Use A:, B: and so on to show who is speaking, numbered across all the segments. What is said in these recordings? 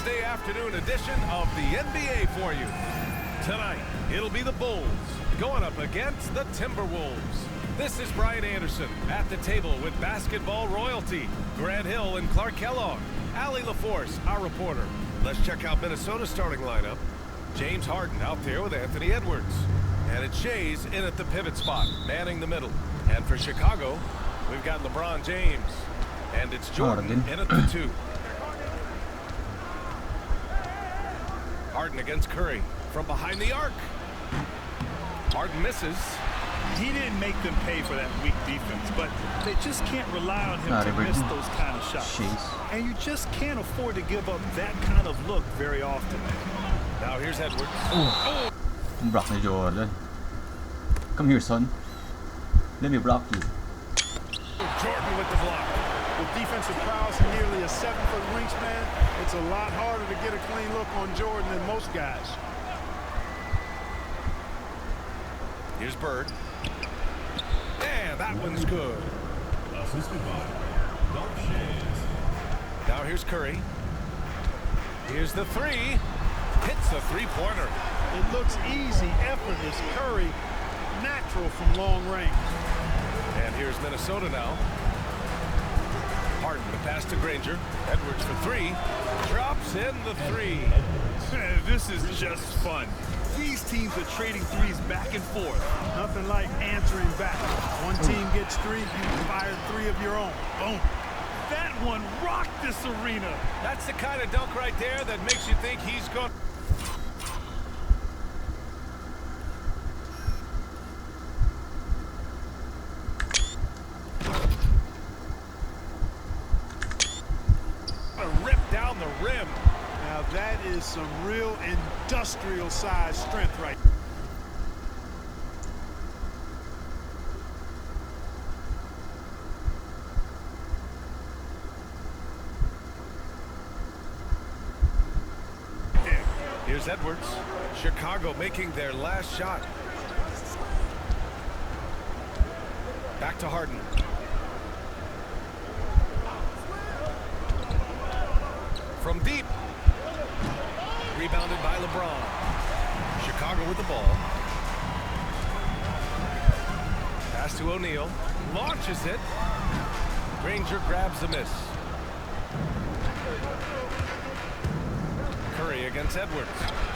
A: Thursday afternoon edition of the NBA for you. Tonight, it'll be the Bulls going up against the Timberwolves. This is Brian Anderson at the table with basketball royalty, Grant Hill and Clark Kellogg, Allie LaForce, our reporter. Let's check out Minnesota's starting lineup. James Harden out there with Anthony Edwards. And it's Shays in at the pivot spot, manning the middle. And for Chicago, we've got LeBron James. And it's Jordan in at the 2. Harden against Curry from behind the arc. Harden misses.
B: He didn't make them pay for that weak defense, but they just can't rely on him to miss those kind of shots. And you just can't afford to give up that kind of look very often.
A: Now here's Edwards.
C: Oh. Block ni Jordan. Come here, son. Let me block you.
A: Jordan with the block.
D: With defensive prowess and nearly a 7-foot wingspan, it's a lot harder to get a clean look on Jordan than most guys.
A: Here's Bird. And that one's good. Now here's Curry. Here's the 3. Hits the three-pointer.
D: It looks easy, effortless. Curry, natural from long range.
A: And here's Minnesota now. Harden the pass to Granger. Edwards for 3. Drops in the 3.
B: This is just fun. These teams are trading threes back and forth.
D: Nothing like answering back. One team gets 3, you fire 3 of your own. Boom.
B: That one rocked this arena.
A: That's the kind of dunk right there that makes you think he's going. Rip down the rim.
D: Now that is some real industrial size strength right.
A: Here's Edwards. Chicago making their last shot. Back to Harden. From deep. Rebounded by LeBron. Chicago with the ball. Pass to O'Neal. Launches it. Granger grabs the miss. Curry against Edwards.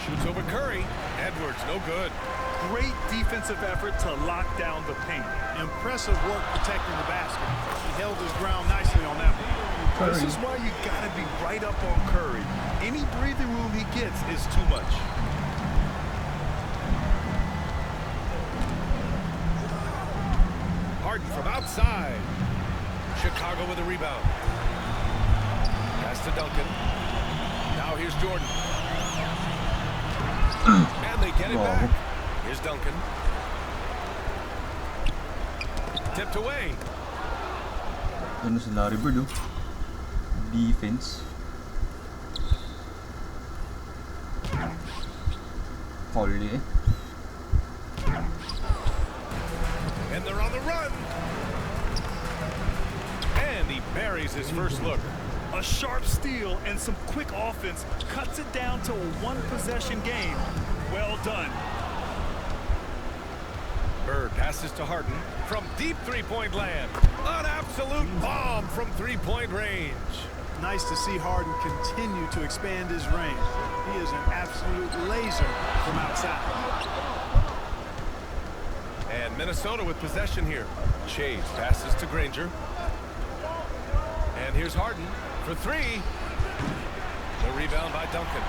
A: Shoots over Curry. Edwards, no good.
B: Great defensive effort to lock down the paint.
D: Impressive work protecting the basket. He held his ground nicely on that one.
B: This is why you gotta be right up on Curry. Any breathing room he gets is too much.
A: Harden from outside. Chicago with a rebound. Pass to Duncan. Now here's Jordan. And they get it back. Here's Duncan. Tipped away.
C: Ano sila River defense. Foul eh.
A: And they're on the run. And he buries his first look.
B: A sharp steal and some quick offense cuts it down to a one-possession game. Well done.
A: Bird passes to Harden from deep three-point land. An absolute bomb from three-point range.
D: Nice to see Harden continue to expand his range. He is an absolute laser from outside.
A: And Minnesota with possession here. Shays passes to Granger. And here's Harden for 3. The rebound by Duncan.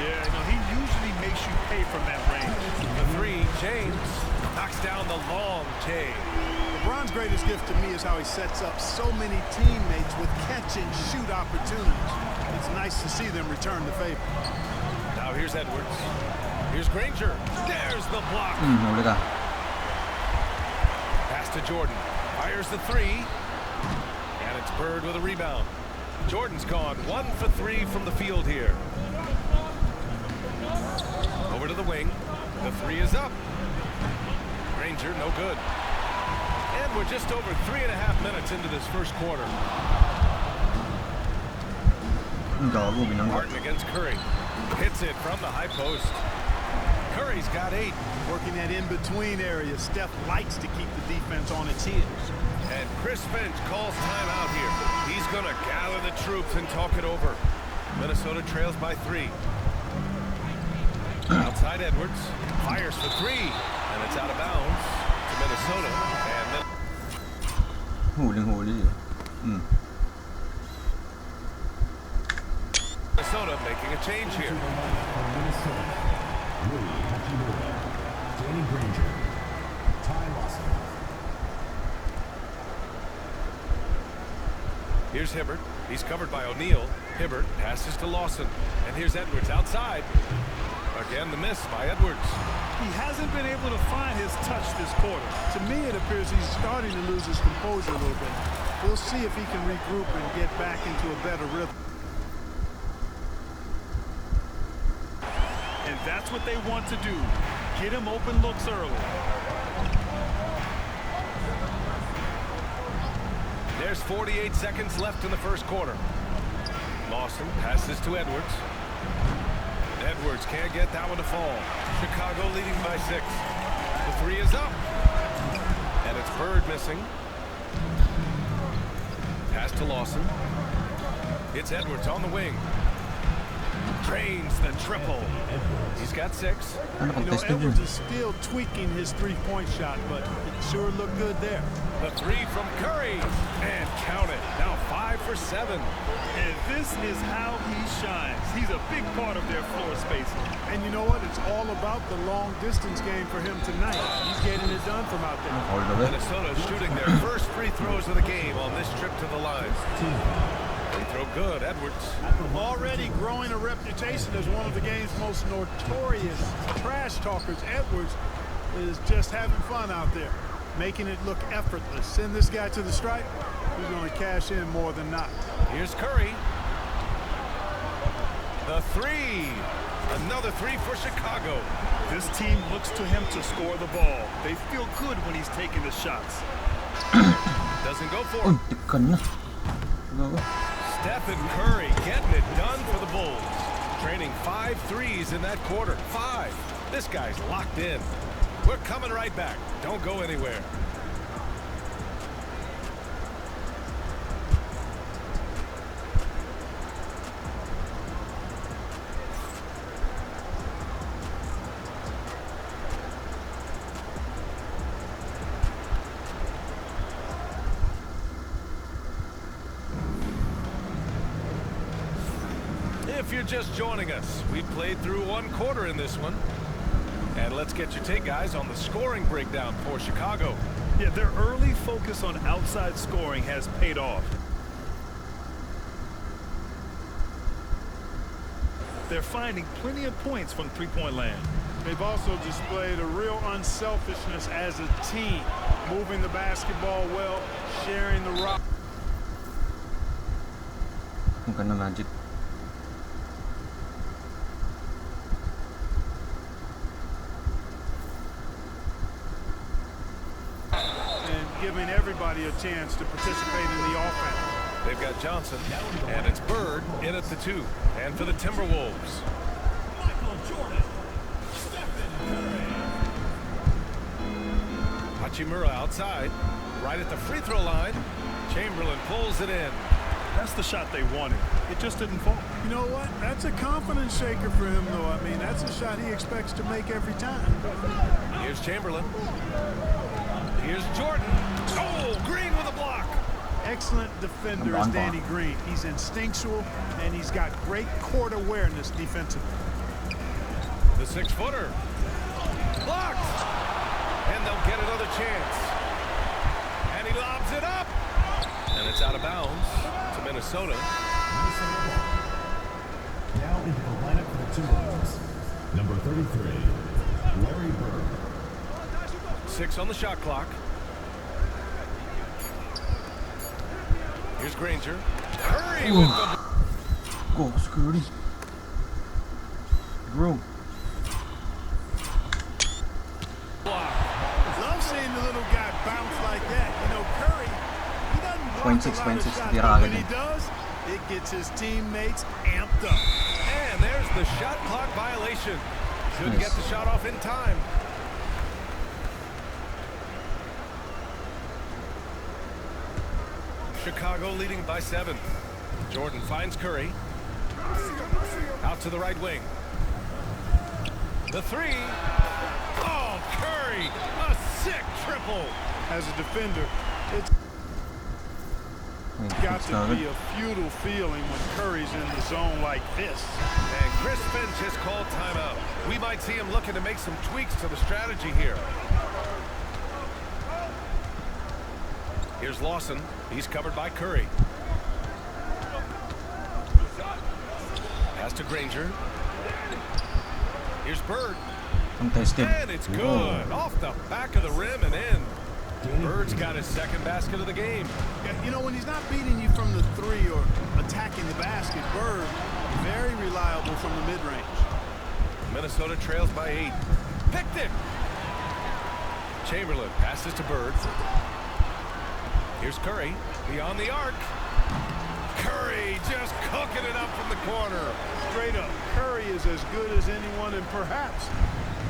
B: Yeah, he usually makes you pay from that range.
A: The 3, James knocks down the long J.
D: LeBron's greatest gift to me is how he sets up so many teammates with catch-and-shoot opportunities. It's nice to see them return the favor.
A: Now here's Edwards. Here's Granger. There's the block. Pass to Jordan. Fires the 3. And it's Bird with a rebound. Jordan's gone 1 for 3 from the field here. Over to the wing. The 3 is up. Granger, no good. And we're just over 3.5 minutes into this first quarter. Martin against Curry. Hits it from the high post. Curry's got 8.
D: Working that in-between area. Steph likes to keep the defense on its heels.
A: And Chris Finch calls timeout here. He's going to gather the troops and talk it over. Minnesota trails by 3. Outside Edwards. Fires for 3. And it's out of bounds to Minnesota. And then... Minnesota making a change here.
E: Danny Granger, Ty Lawson.
A: Here's Hibbert. He's covered by O'Neal. Hibbert passes to Lawson. And here's Edwards outside. Again, the miss by Edwards.
B: He hasn't been able to find his touch this quarter.
D: To me, it appears he's starting to lose his composure a little bit. We'll see if he can regroup and get back into a better rhythm.
B: And that's what they want to do. Get him open looks early.
A: There's 48 seconds left in the first quarter. Lawson passes to Edwards. Edwards can't get that one to fall. Chicago leading by 6. The 3 is up. And it's Bird missing. Pass to Lawson. It's Edwards on the wing. Drains the triple. He's got 6.
D: You know, Edwards is still tweaking his three-point shot, but it sure looked good there.
A: The 3 from Curry. And count it. Now 5 for 7.
B: And this is how he shines. He's a big part of their floor spacing.
D: And you know what? It's all about the long-distance game for him tonight. He's getting it done from out there.
A: Minnesota shooting their first free throws of the game on this trip to the line. Free throw good, Edwards.
D: Already growing a reputation as one of the game's most notorious trash talkers, Edwards is just having fun out there, making it look effortless. Send this guy to the stripe, he's going to cash in more than not.
A: Here's Curry. The 3. Another 3 for Chicago.
B: This team looks to him to score the ball. They feel good when he's taking the shots.
A: Doesn't go for it. Steph and Curry getting it done for the Bulls. Training 5 threes in that quarter. 5. This guy's locked in. We're coming right back. Don't go anywhere. If you're just joining us, we played through 1 quarter in this one. And let's get your take, guys, on the scoring breakdown for Chicago.
B: Yeah, their early focus on outside scoring has paid off. They're finding plenty of points from three-point land.
D: They've also displayed a real unselfishness as a team, moving the basketball well, sharing the rock.
C: Bukan Magic.
D: Giving everybody a chance to participate in the offense.
A: They've got Johnson, and it's Bird in at the 2. And for the Timberwolves. Hachimura outside, right at the free throw line. Chamberlain pulls it in.
B: That's the shot they wanted. It just didn't fall.
D: You know what? That's a confidence shaker for him, though. I mean, that's a shot he expects to make every time.
A: Here's Chamberlain. Here's Jordan. Oh, Green with a block.
D: Excellent defender is Danny Green. He's instinctual, and he's got great court awareness defensively.
A: The 6-footer. Blocked. And they'll get another chance. And he lobs it up. And it's out of bounds to Minnesota.
E: Now into the lineup for the Timberwolves. Number 33, Larry Bird.
A: 6 on the shot clock. Here's Granger. Curry with the...
C: Go, security. Bro.
D: Love seeing the little guy bounce like that. You know, Curry, he doesn't block
C: 26
D: a lot of shots,
C: di
D: but
C: raga
D: when he
C: niya.
D: does, It gets his teammates amped up.
A: And there's the shot clock violation. Couldn't get the shot off in time. Chicago leading by 7. Jordan finds Curry. Out to the right wing. The 3. Oh, Curry! A sick triple.
D: As a defender, it's got to be a futile feeling when Curry's in the zone like this.
A: And Chris Finch has called timeout. We might see him looking to make some tweaks to the strategy here. Here's Lawson. He's covered by Curry. Pass to Granger. Here's Bird.
C: Contested.
A: And it's good. Off the back of the rim and in. Bird's got his second basket of the game.
D: Yeah, you know, when he's not beating you from the 3 or attacking the basket, Bird, very reliable from the mid-range.
A: Minnesota trails by 8. Picked it. Chamberlain passes to Bird. Here's Curry, beyond the arc. Curry just cooking it up from the corner.
D: Straight up, Curry is as good as anyone and perhaps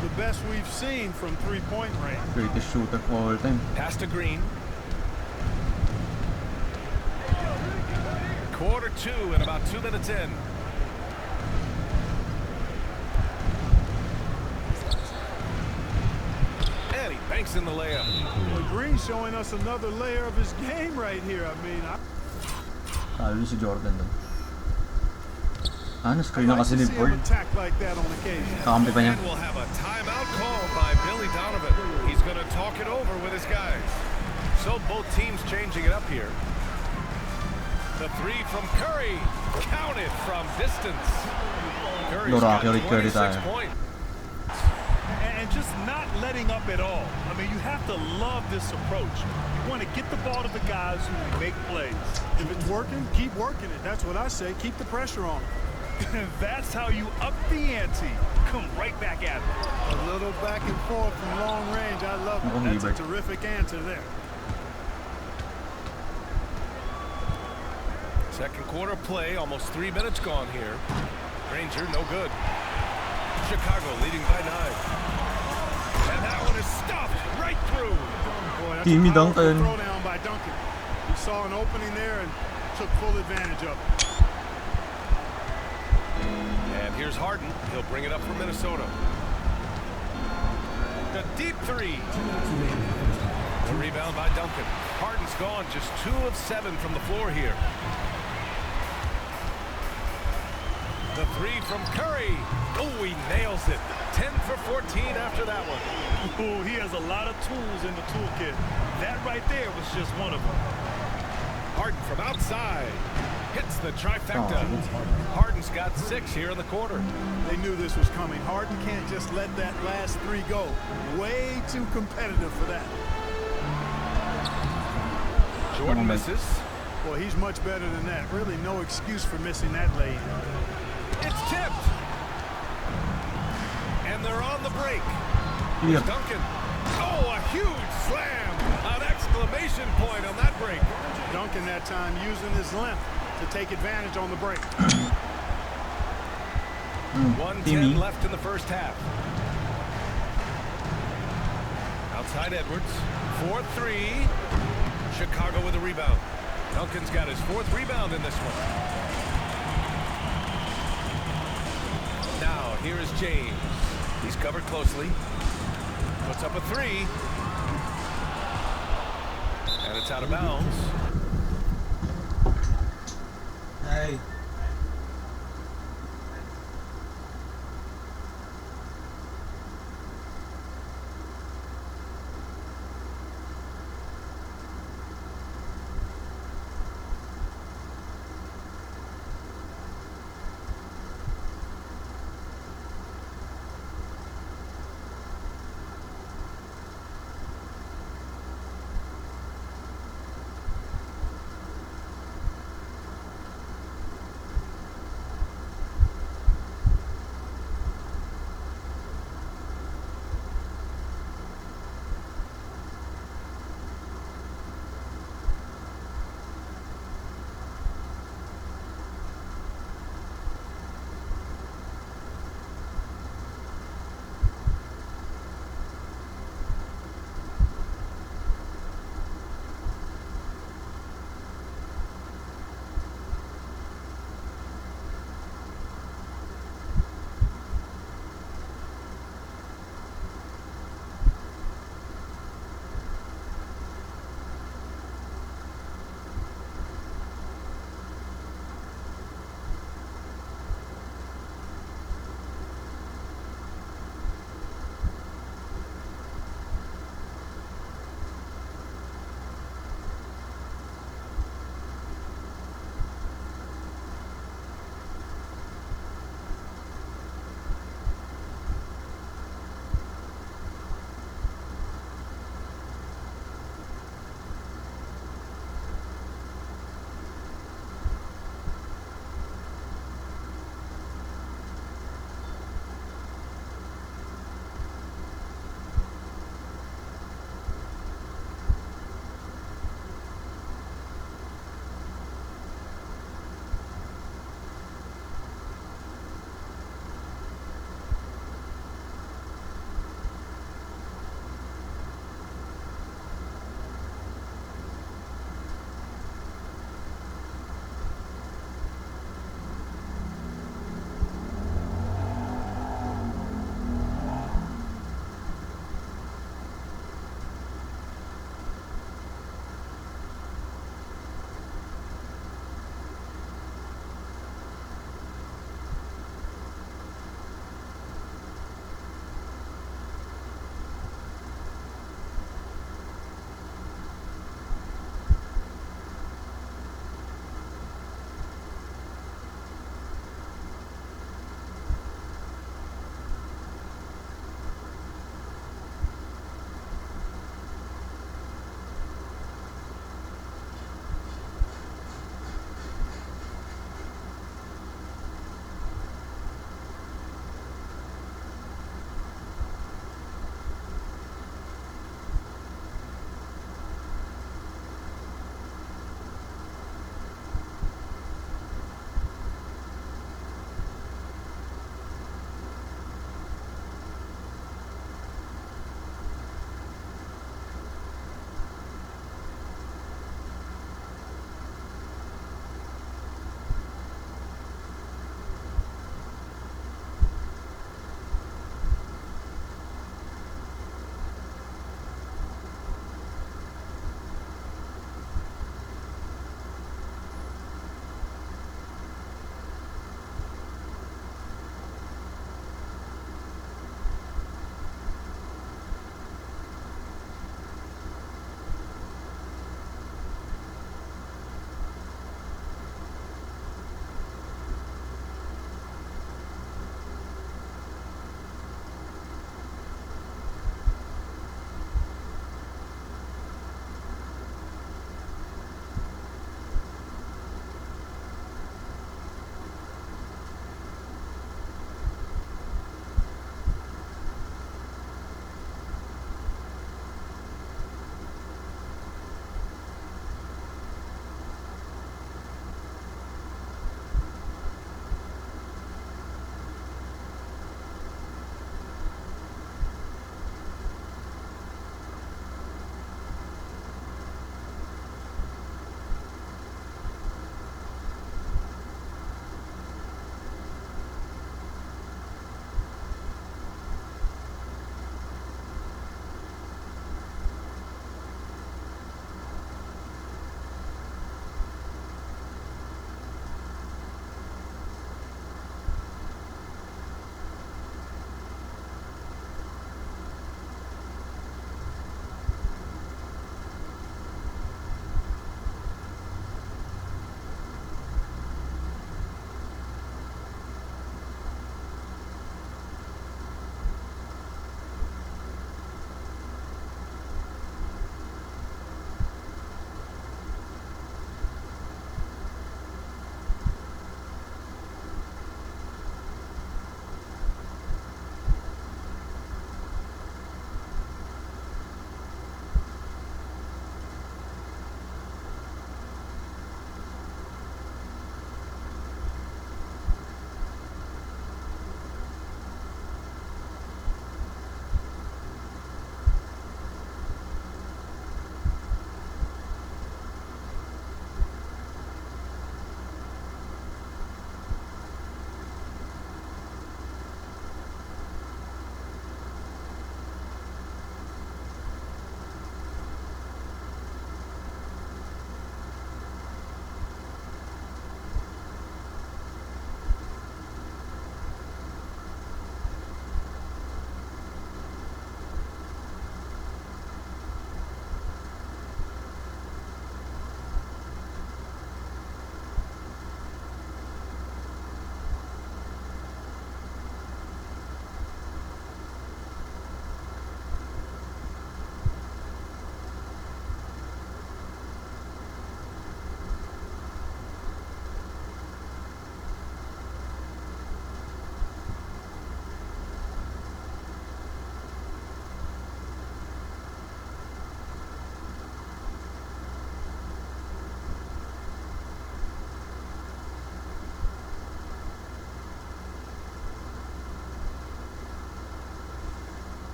D: the best we've seen from three-point range.
C: Greatest shooter of all time.
A: Pass to Green. Quarter 2 and about 2 minutes in. And he banks in the layup.
D: Well, Green showing us another layer of his game right here. I mean,
C: Talo si Jordan dun. Na-screen na kasi ni
D: see him
C: Ford.
D: attack like that on occasion.
C: Kakampi pa niya.
A: And we'll have a timeout call by Billy Donovan. He's going to talk it over with his guys. So both teams changing it up here. The 3 from Curry. Counted from distance. Curry's got 26 points.
B: And just not letting up at all. I mean, you have to love this approach. You want to get the ball to the guys who make plays.
D: If it's working, keep working it. That's what I say. Keep the pressure on him.
B: That's how you up the ante. Come right back at it.
D: A little back and forth from long range. I love it. That's a terrific answer there.
A: Second quarter play, almost 3 minutes gone here. Granger, no good. Chicago leading by 9. And that one is stuffed right through.
D: Boy, that's
C: Timmy
D: a powerful
C: Duncan.
D: throwdown by Duncan. He saw an opening there and took full advantage of it.
A: And here's Harden. He'll bring it up for Minnesota. The deep 3. The rebound by Duncan. Harden's gone just 2 of 7 from the floor here. The 3 from Curry. Oh, he nails it. 10 for 14 after that one.
B: Ooh, he has a lot of tools in the toolkit. That right there was just one of them.
A: Harden from outside. Hits the trifecta. Harden's got 6 here in the quarter.
D: They knew this was coming. Harden can't just let that last 3 go. Way too competitive for that.
A: Jordan misses.
D: Well, he's much better than that. Really no excuse for missing that lay.
A: It's tipped. And they're on the break.
C: Yep.
A: Duncan. Oh, a huge slam. An exclamation point on that break.
D: Duncan that time using his length to take advantage on the break.
A: 1:10 left in the first half. Outside Edwards. 4-3. Chicago with a rebound. Duncan's got his 4th rebound in this one. Now, here is James. He's covered closely. Puts up a 3. And it's out of bounds.
C: Hey.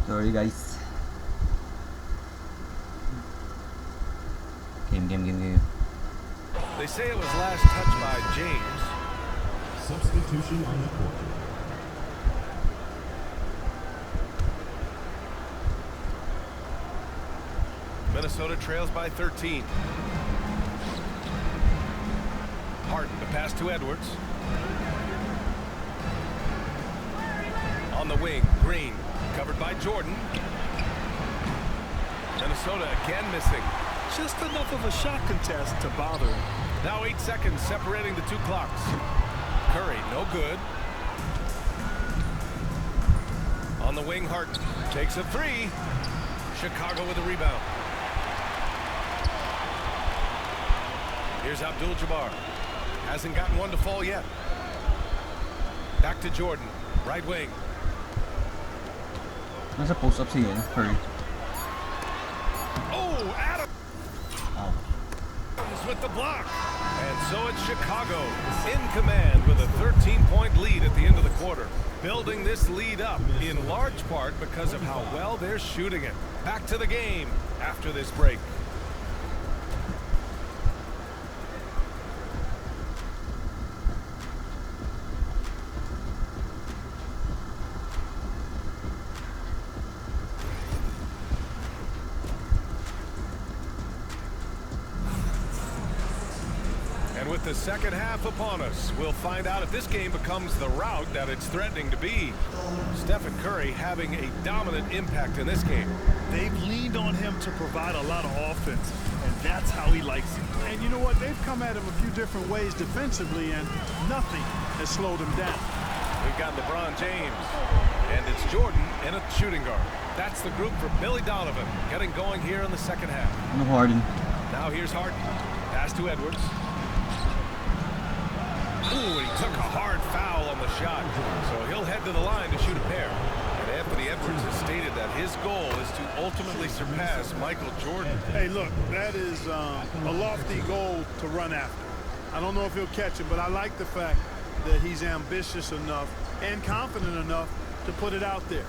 C: Sorry guys. Game.
A: They say it was last touched by James.
E: Substitution on the court.
A: Minnesota trails by 13. Harden, the pass to Edwards. On the wing, Green, covered by Jordan. Minnesota again missing.
B: Just enough of a shot contest to bother him.
A: Now 8 seconds separating the two clocks. Curry, no good. On the wing, Harden takes a three. Chicago with a rebound. Here's Abdul-Jabbar. Hasn't gotten one to fall yet. Back to Jordan, right wing.
C: Nasa post-up si Curry.
A: Oh, Adam
C: Oh.
A: with the block. And so it's Chicago in command with a 13-point lead at the end of the quarter. Building this lead up in large part because of how well they're shooting it. Back to the game after this break. With the second half upon us, we'll find out if this game becomes the rout that it's threatening to be. Stephen Curry having a dominant impact in this game.
B: They've leaned on him to provide a lot of offense, and that's how he likes it.
D: And you know what? They've come at him a few different ways defensively, and nothing has slowed him down.
A: We've got LeBron James, and it's Jordan in a shooting guard. That's the group for Billy Donovan, getting going here in the second half.
C: No Harden.
A: Now here's Harden. Pass to Edwards. Ooh, he took a hard foul on the shot, so he'll head to the line to shoot a pair. And Anthony Edwards has stated that his goal is to ultimately surpass Michael Jordan.
D: Hey, look, that is a lofty goal to run after. I don't know if he'll catch it, but I like the fact that he's ambitious enough and confident enough to put it out there.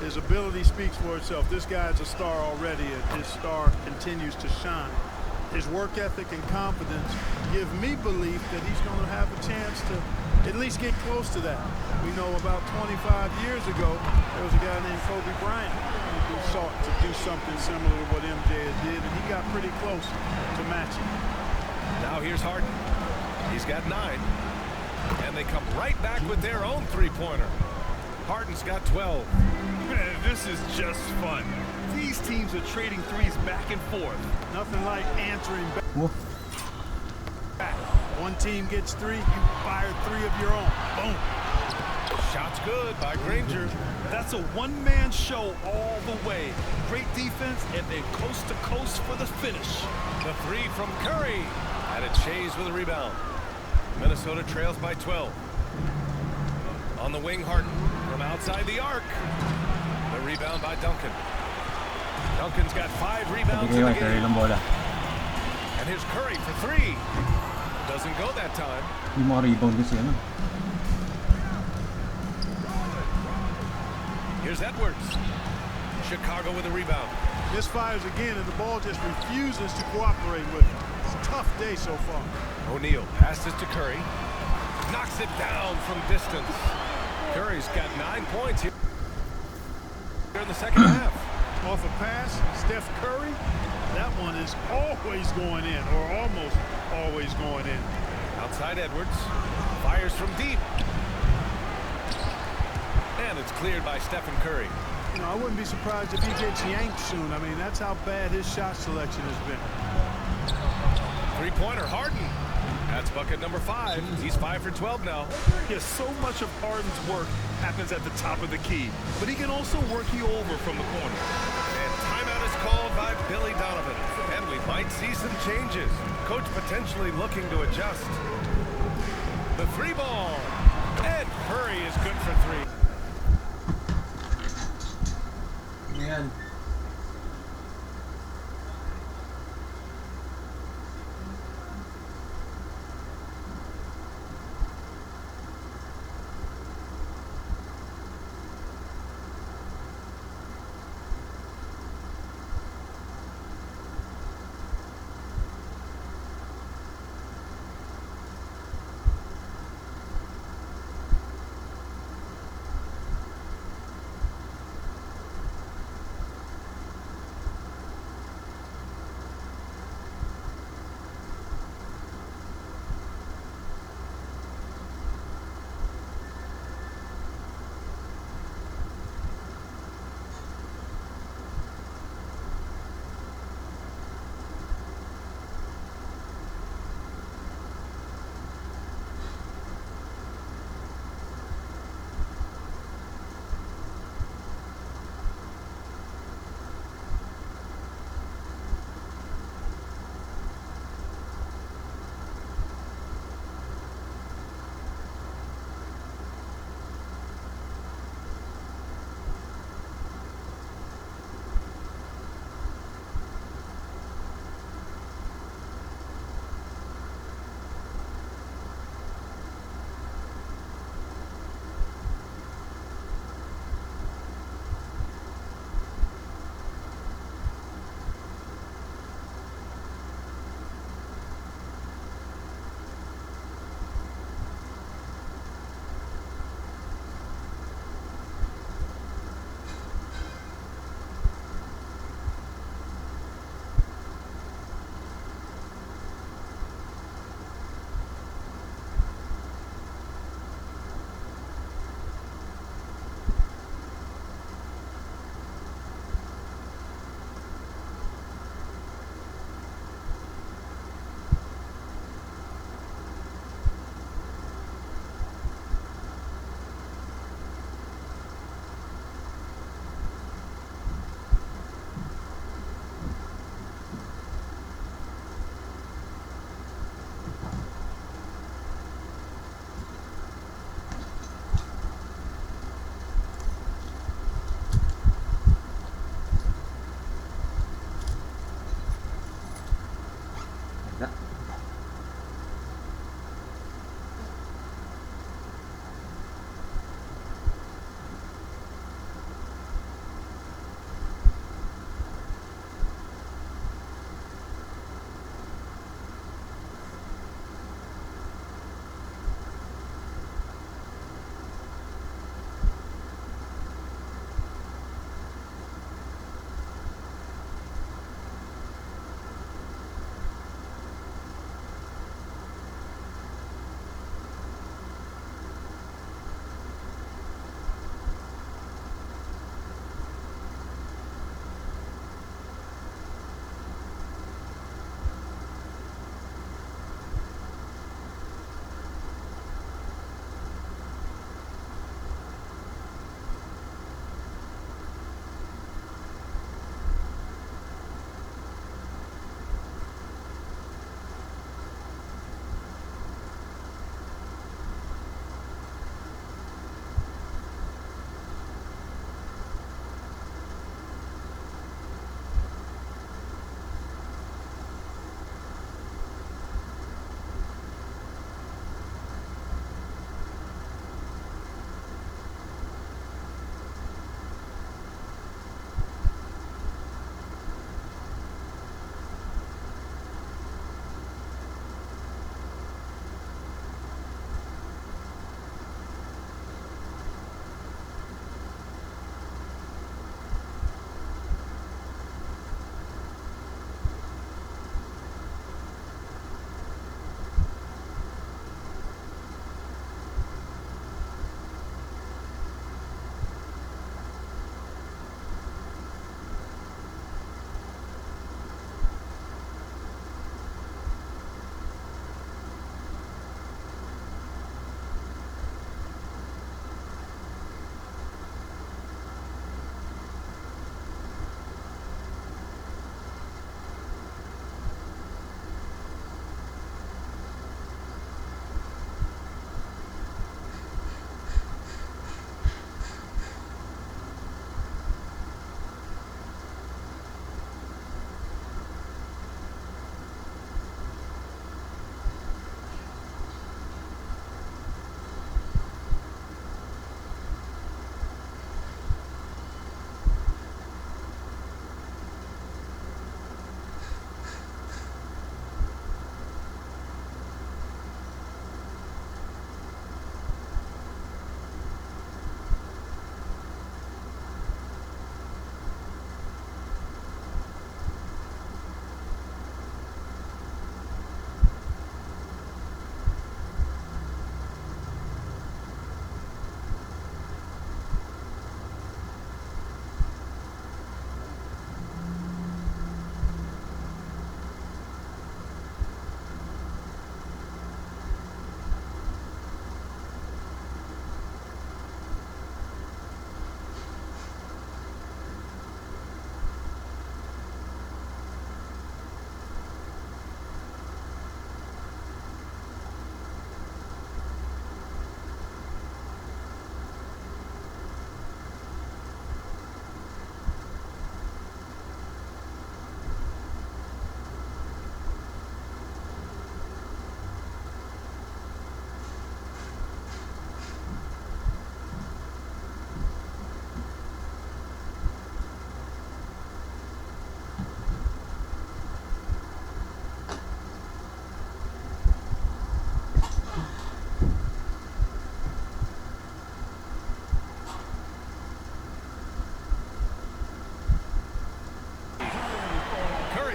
D: His ability speaks for itself. This guy's a star already, and his star continues to shine. His work ethic and confidence give me belief that he's going to have a chance to at least get close to that. We know about 25 years ago, there was a guy named Kobe Bryant who sought to do something similar to what MJ did, and he got pretty close to matching.
A: Now here's Harden. He's got 9. And they come right back with their own three-pointer. Harden's got 12.
B: Man, this is just fun. These teams are trading threes back and forth.
D: Nothing like answering
C: Whoa.
D: back. One team gets 3, you fire 3 of your own. Boom.
A: Shot's good by Granger.
B: That's a one-man show all the way. Great defense and then coast to coast for the finish.
A: The 3 from Curry. And it's Shays with a rebound. Minnesota trails by 12. On the wing, Harden from outside the arc. The rebound by Duncan. Duncan's got 5 rebounds in the game. And here's Curry for 3. Doesn't go that time.
C: Yung mga rebound kasi ano.
A: Here's Edwards. Chicago with a rebound.
D: Misfires again, and the ball just refuses to cooperate with him. It's a tough day so far.
A: O'Neal passes to Curry. Knocks it down from distance. Curry's got 9 points here in the second half.
D: Off a pass, Steph Curry, that one is always going in, or almost always going in.
A: Outside Edwards, fires from deep. And it's cleared by Stephen Curry.
D: You know, I wouldn't be surprised if he gets yanked soon. I mean, that's how bad his shot selection has been.
A: Three-pointer, Harden. That's bucket number 5. He's 5 for 12 now.
B: Yes, so much of Harden's work happens at the top of the key, but he can also work you over from the corner.
A: And timeout is called by Billy Donovan. And we might see some changes. Coach potentially looking to adjust. The 3 ball. And Curry is good for 3.
C: Ayan.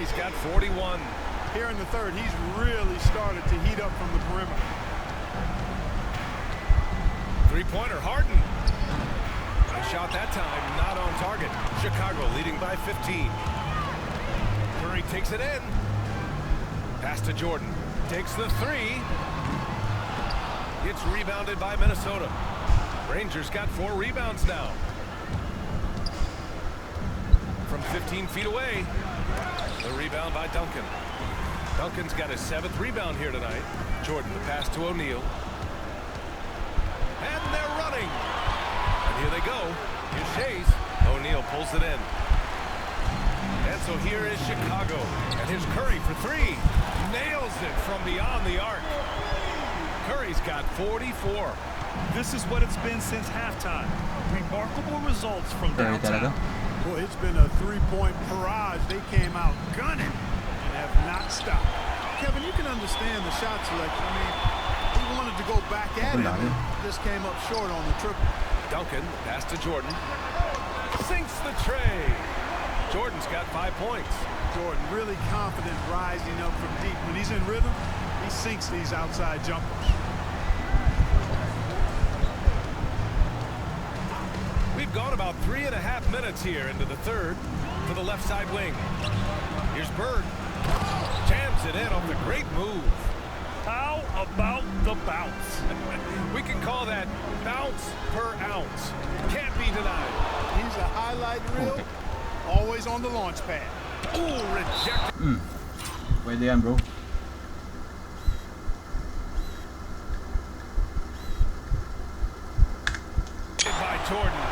A: Curry's got 41.
D: Here in the third, he's really started to heat up from the perimeter.
A: Three-pointer, Harden. A shot that time, not on target. Chicago leading by 15. Curry takes it in. Pass to Jordan. Takes the three. It's rebounded by Minnesota. Rangers got 4 rebounds now. From 15 feet away. The rebound by Duncan. Duncan's got his 7th rebound here tonight. Jordan, the pass to O'Neal. And they're running. And here they go. Here's Shays. O'Neal pulls it in. And so here is Chicago. And here's Curry for 3. Nails it from beyond the arc. Curry's got 44.
B: This is what it's been since halftime. Remarkable results from downtown.
D: Boy, it's been a three-point barrage. They came out gunning and have not stopped. Kevin, you can understand the shot selection. I mean, he wanted to go back at him. Just came up short on the triple.
A: Duncan, pass to Jordan. Sinks the tray. Jordan's got 5 points.
D: Jordan really confident rising up from deep. When he's in rhythm, he sinks these outside jumpers.
A: We've gone about 3.5 minutes here into the third to the left side wing. Here's Bird. Jams it in off the great move.
B: How about the bounce?
A: We can call that bounce per ounce. Can't be denied.
D: He's a highlight reel. Always on the launch pad.
A: Ooh, rejected.
C: Pwede yan, bro.
A: By Jordan.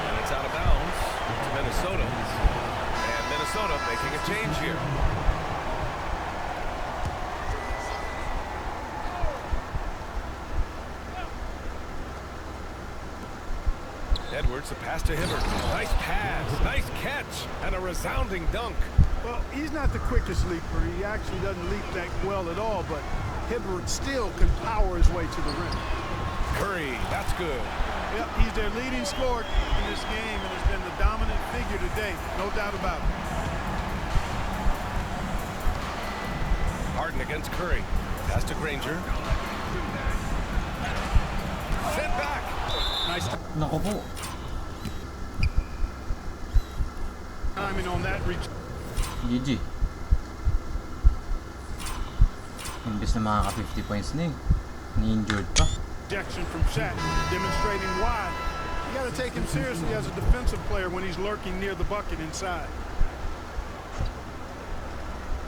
A: And it's out of bounds to Minnesota. And Minnesota making a change here. Edwards, a pass to Hibbert. Nice pass, nice catch, and a resounding dunk.
D: Well, he's not the quickest leaper. He actually doesn't leap that well at all, but Hibbert still can power his way to the rim.
A: Curry, that's good.
D: Yep, he's their leading scorer in this game and has been the dominant figure today. No doubt about it.
A: Harden against Curry. Pass to Granger. Sent back.
D: Nice
C: Nako po.
D: timing on that reach.
C: GG. Imbis na makaka 50 points na eh. Ni-injured pa.
D: Projection from Shaq, demonstrating why. You got to take him seriously as a defensive player when he's lurking near the bucket inside.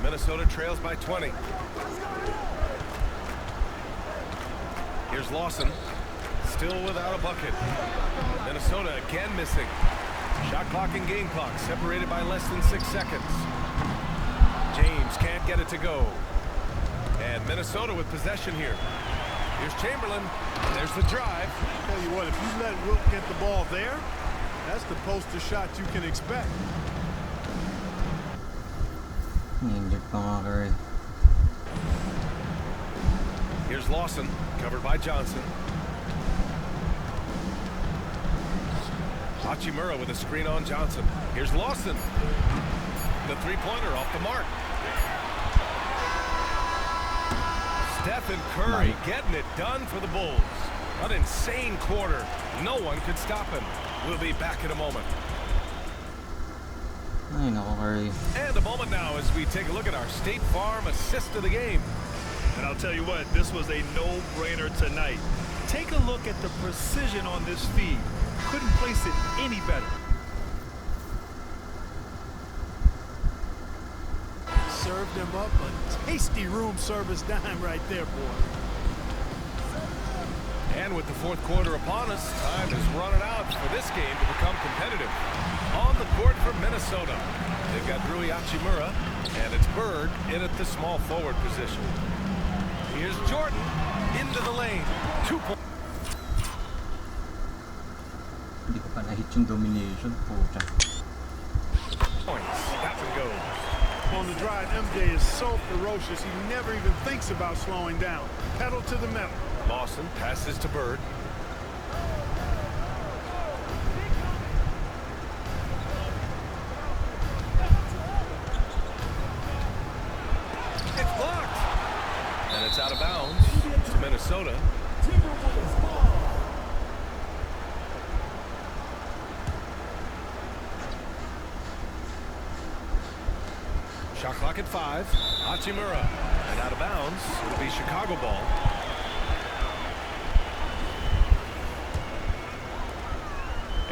A: Minnesota trails by 20. Here's Lawson. Still without a bucket. Minnesota again missing. Shot clock and game clock separated by less than 6 seconds. James can't get it to go. And Minnesota with possession here. Here's Chamberlain. There's the drive.
D: Tell you what, if you let Wilt get the ball there, that's the poster shot you can expect.
C: Ni-injured pa nga Curry.
A: Here's Lawson, covered by Johnson. Hachimura with a screen on Johnson. Here's Lawson. The three-pointer off the mark. Stephen Curry getting it done for the Bulls. An insane quarter. No one could stop him. We'll be back in a moment.
C: Ay nako Curry.
A: And a moment now as we take a look at our State Farm assist of the game.
B: And I'll tell you what, this was a no-brainer tonight. Take a look at the precision on this feed. Couldn't place it any better.
D: Served him up a tasty room service dime right there, boy.
A: And with the fourth quarter upon us, time is running out for this game to become competitive. On the court for Minnesota, they've got Rui Hachimura, and it's Bird in at the small forward position. Here's Jordan into the lane. 2 points.
C: Hindi ko pa na-hit yung domination. Pucha.
A: Tap and go.
D: On the drive, MJ is so ferocious, he never even thinks about slowing down. Pedal to the metal.
A: Lawson passes to Bird. It's out of bounds to Minnesota.
E: Timberwolves ball.
A: Shot clock at 5. Hachimura. And out of bounds. It'll be Chicago ball.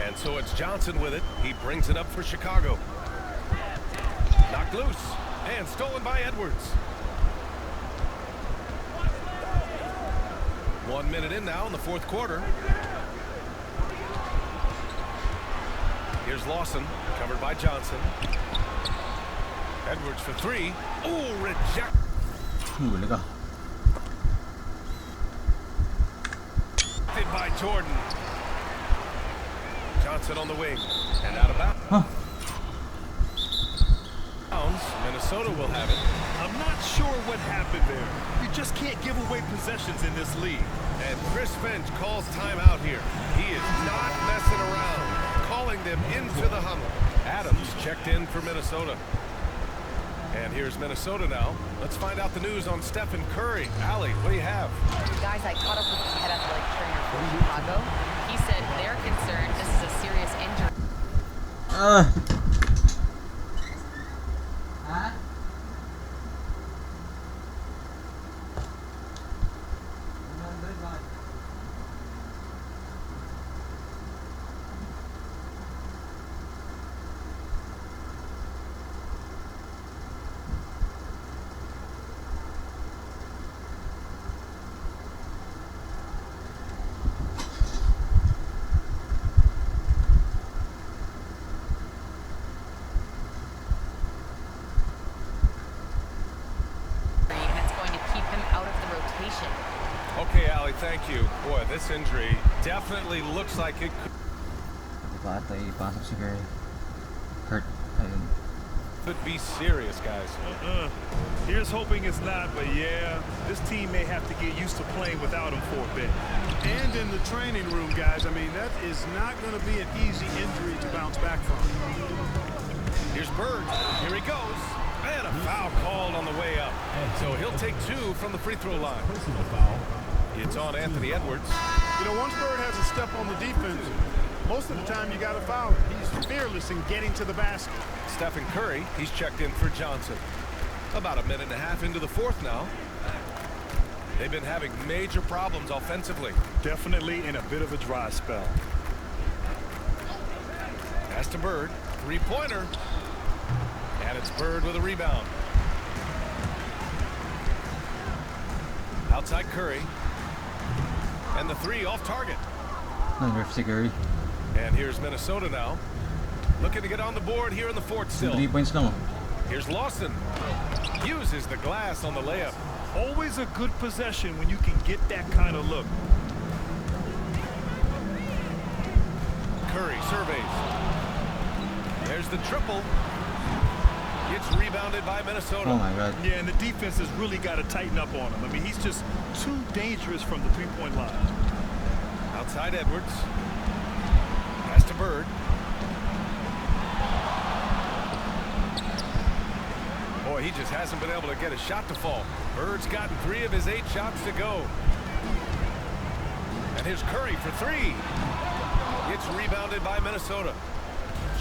A: And so it's Johnson with it. He brings it up for Chicago. Knocked loose. And stolen by Edwards. 1 minute in now in the fourth quarter. Here's Lawson. Covered by Johnson. Edwards for 3. Oh, reject. By Jordan. Johnson on the wing. And out of bounds. Minnesota will have it.
B: I'm not sure what happened there. You just can't give away possessions in this league.
A: And Chris Finch calls timeout here. He is not messing around. Calling them into the huddle. Adams checked in for Minnesota. And here's Minnesota now. Let's find out the news on Stephen Curry. Allie, what do you have?
F: Guys, I caught up with the head athletic trainer from Chicago. He said they're concerned this is a serious injury.
A: Okay, Allie, thank you. Boy, this injury definitely looks like it could be serious, guys.
B: Here's hoping it's not, but yeah, this team may have to get used to playing without him for a bit.
D: And in the training room, guys, I mean, that is not going to be an easy injury to bounce back from.
A: Here's Bird. Here he goes. And a foul called on the way up. So he'll take 2 from the free throw line.
E: Personal foul.
A: It's on Anthony Edwards.
D: You know, once Bird has a step on the defense, most of the time you got to foul him. He's fearless in getting to the basket.
A: Stephen Curry, he's checked in for Johnson. About 1.5 minutes into the fourth now. They've been having major problems offensively.
B: Definitely in a bit of a dry spell.
A: Pass to Bird. Three-pointer. And it's Bird with a rebound. Outside Curry. And the 3 off target. And here's Minnesota now. Looking to get on the board here in the fourth still.
C: 3 points lang.
A: Here's Lawson. Uses the glass on the layup.
B: Always a good possession when you can get that kind of look.
A: Curry surveys. There's the triple. Gets rebounded by Minnesota.
C: Oh my god.
B: Yeah, and the defense has really got to tighten up on him. I mean, he's just too dangerous from the three-point line.
A: Outside Edwards. Pass to Bird. Boy, he just hasn't been able to get a shot to fall. Bird's gotten 3 of his 8 shots to go. And here's Curry for 3. Gets rebounded by Minnesota.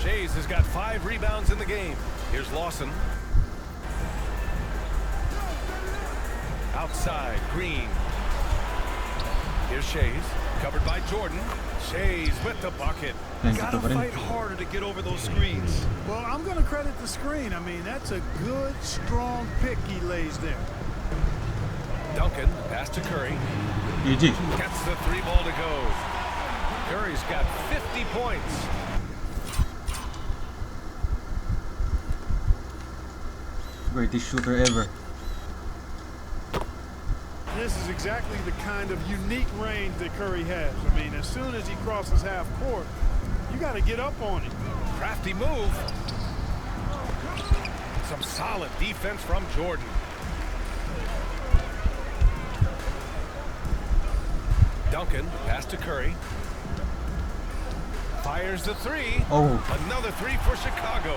A: Shays has got 5 rebounds in the game. Here's Lawson. Outside, Green. Here's Shays, covered by Jordan. Shays with the bucket.
B: Gotta fight harder to get over those screens.
D: Well, I'm going to credit the screen. I mean, that's a good, strong pick he lays there.
A: Duncan, pass to Curry.
C: GG.
A: Gets the 3 ball to go. Curry's got 50 points.
C: Greatest shooter ever.
D: This is exactly the kind of unique range that Curry has. I mean, as soon as he crosses half court, you got to get up on him.
A: Crafty move. Some solid defense from Jordan. Duncan, pass to Curry. Fires the three.
C: Oh.
A: Another three for Chicago.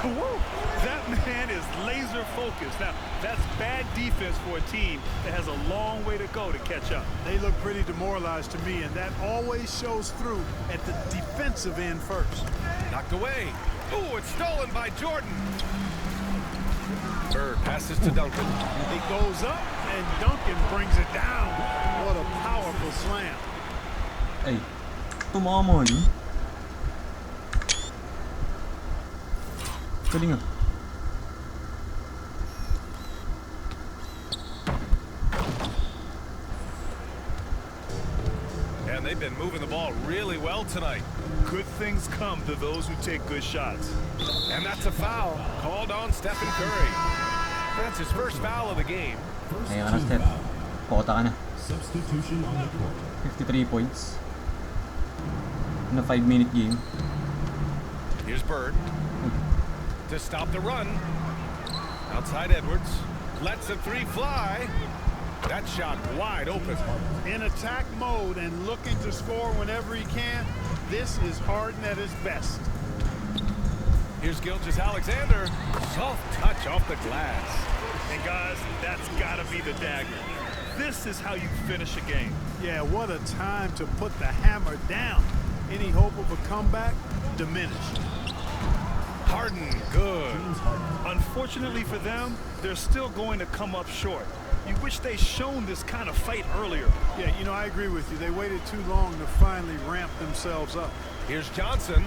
B: Woo! That man is laser focused. Now, that's bad defense for a team that has a long way to go to catch up.
D: They look pretty demoralized to me, and that always shows through at the defensive end first.
A: Knocked away. Ooh, it's stolen by Jordan. Bird passes to Duncan.
D: It goes up, and Duncan brings it down. What a powerful slam.
C: Ay, tumama yun. Galing ah.
A: And they've been moving the ball really well tonight.
B: Good things come to those who take good shots.
A: And that's a foul called on Stephen Curry. That's his first foul of the game.
C: Kaya ka na, Steph. Kota ka na.
E: Substitution on the court.
C: 53 points. In a 5-minute game.
A: Here's Bird. To stop the run. Outside Edwards. Lets the three fly. That shot wide open.
D: In attack mode and looking to score whenever he can, this is Harden at his best.
A: Here's Gilgeous-Alexander. Soft touch off the glass.
B: And guys, that's got to be the dagger. This is how you finish a game.
D: Yeah, what a time to put the hammer down. Any hope of a comeback? Diminished.
A: Harden, good.
B: Unfortunately for them, they're still going to come up short. You wish they'd shown this kind of fight earlier.
D: Yeah, you know, I agree with you. They waited too long to finally ramp themselves up.
A: Here's Johnson.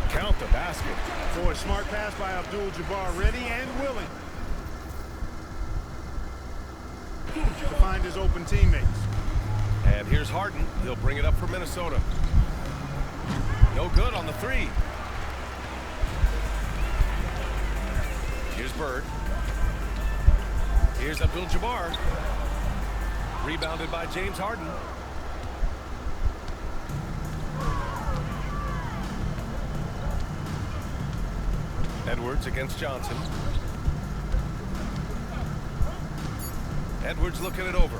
A: Count the basket.
D: Boy, smart pass by Abdul-Jabbar, ready and willing to find his open teammates.
A: And here's Harden. He'll bring it up for Minnesota. No good on the three. Here's Bird. Here's Abdul-Jabbar. Rebounded by James Harden. Edwards against Johnson. Edwards looking it over.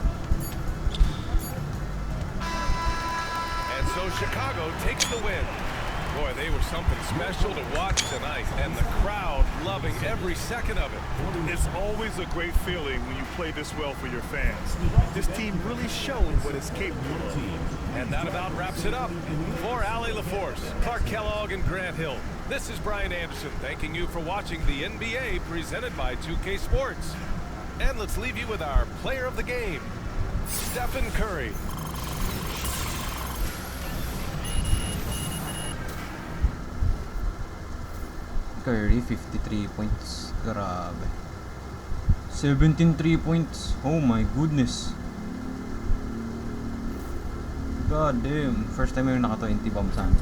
A: And so Chicago takes the win. Boy, they were something special to watch tonight, and the crowd loving every second of it.
B: It's always a great feeling when you play this well for your fans. This team really showed what it's capable of.
A: And that about wraps it up. For Allie LaForce, Clark Kellogg, and Grant Hill, this is Brian Anderson thanking you for watching the NBA presented by 2K Sports. And let's leave you with our player of the game, Stephen Curry.
C: Curry, 53 points. Grabe. 17 3 points. Oh my goodness. God damn. First time yung naka 20 bombs sa akin.